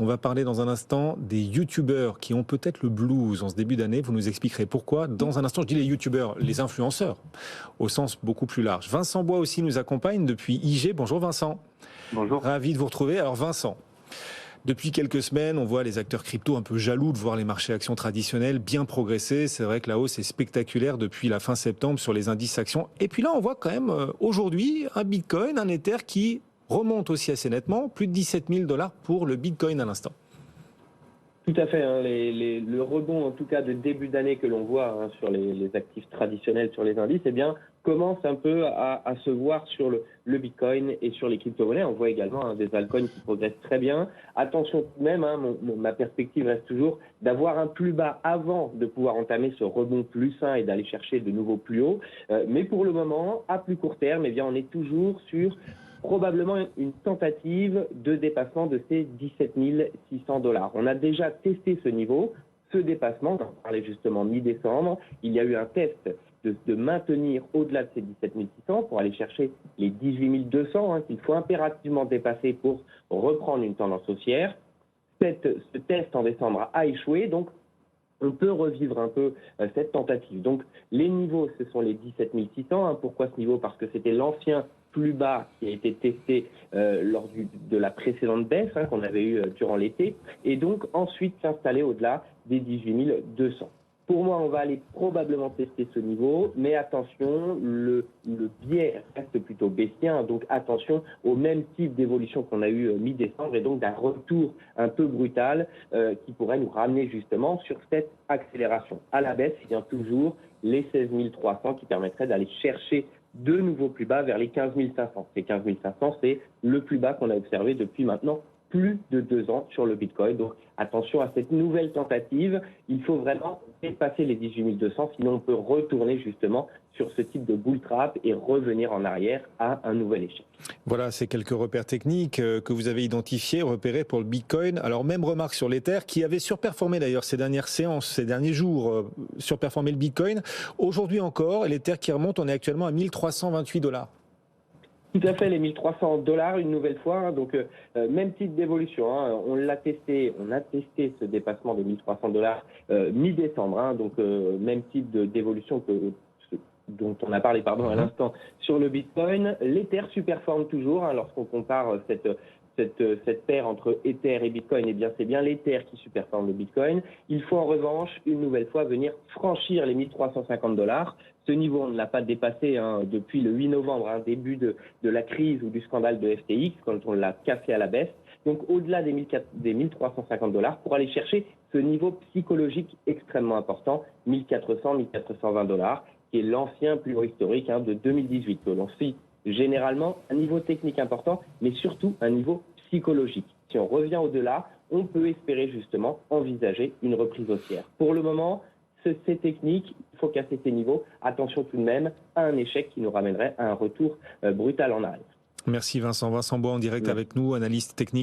On va parler dans un instant des youtubeurs qui ont peut-être le blues en ce début d'année. Vous nous expliquerez pourquoi. Dans un instant, je dis les youtubeurs, les influenceurs, au sens beaucoup plus large. Vincent Bois aussi nous accompagne depuis IG. Bonjour Vincent. Bonjour. Ravi de vous retrouver. Alors Vincent, depuis quelques semaines, on voit les acteurs crypto un peu jaloux de voir les marchés actions traditionnels bien progresser. C'est vrai que la hausse est spectaculaire depuis la fin septembre sur les indices actions. Et puis là, on voit quand même aujourd'hui un Bitcoin, un Ether qui remonte aussi assez nettement, plus de 17 000 $ pour le Bitcoin à l'instant. Tout à fait. Le rebond, en tout cas de début d'année que l'on voit sur les actifs traditionnels, sur les indices, commence un peu à se voir sur le Bitcoin et sur les crypto-monnaies. On voit également des altcoins qui progressent très bien. Attention tout de même, ma perspective reste toujours d'avoir un plus bas avant de pouvoir entamer ce rebond plus sain et d'aller chercher de nouveaux plus hauts. Mais pour le moment, à plus court terme, on est toujours sur probablement une tentative de dépassement de ces 17 600 $. On a déjà testé ce niveau, ce dépassement, on en parlait justement mi-décembre. Il y a eu un test de maintenir au-delà de ces 17 600 pour aller chercher les 18 200 qu'il faut impérativement dépasser pour reprendre une tendance haussière. Ce test en décembre a échoué, donc on peut revivre un peu cette tentative. Donc les niveaux, ce sont les 17 600. Pourquoi ce niveau ? Parce que c'était l'ancien plus bas qui a été testé lors de la précédente baisse qu'on avait eue durant l'été, et donc ensuite s'installer au-delà des 18 200. Pour moi, on va aller probablement tester ce niveau, mais attention, le biais reste plutôt baissier, donc attention au même type d'évolution qu'on a eu mi-décembre, et donc d'un retour un peu brutal qui pourrait nous ramener justement sur cette accélération. À la baisse, il y a toujours les 16 300 qui permettraient d'aller chercher de nouveaux plus bas vers les 15 500. Ces 15 500, c'est le plus bas qu'on a observé depuis maintenant plus de 2 ans sur le Bitcoin. Donc attention à cette nouvelle tentative. Il faut vraiment dépasser les 18 200, sinon on peut retourner justement sur ce type de bull trap et revenir en arrière à un nouvel échec. Voilà, c'est quelques repères techniques que vous avez identifiés, repérés pour le Bitcoin. Alors même remarque sur l'Ether, qui avait surperformé d'ailleurs ces dernières séances, ces derniers jours, surperformé le Bitcoin. Aujourd'hui encore, l'Ether qui remonte, on est actuellement à 1328 $. Tout à fait, les 1300 $, une nouvelle fois. Donc, même type d'évolution. On l'a testé, on a testé ce dépassement des 1300 $ mi-décembre. Donc, même type d'évolution dont on a parlé à l'instant sur le Bitcoin. L'Ether superforme toujours lorsqu'on compare cette paire entre Ether et Bitcoin. C'est bien l'Ether qui superforme le Bitcoin. Il faut en revanche, une nouvelle fois, venir franchir les 1350 $. Ce niveau, on ne l'a pas dépassé depuis le 8 novembre, début de la crise ou du scandale de FTX, quand on l'a cassé à la baisse. Donc, au-delà des 1350 $, pour aller chercher ce niveau psychologique extrêmement important, 1400, 1420 $, qui est l'ancien plus haut historique de 2018, que l'on cite généralement un niveau technique important, mais surtout un niveau psychologique. Si on revient au-delà, on peut espérer justement envisager une reprise haussière. Pour le moment, c'est technique, il faut casser ces niveaux. Attention tout de même à un échec qui nous ramènerait à un retour brutal en arrière. Merci Vincent. Vincent Bois en direct avec nous, analyste technique.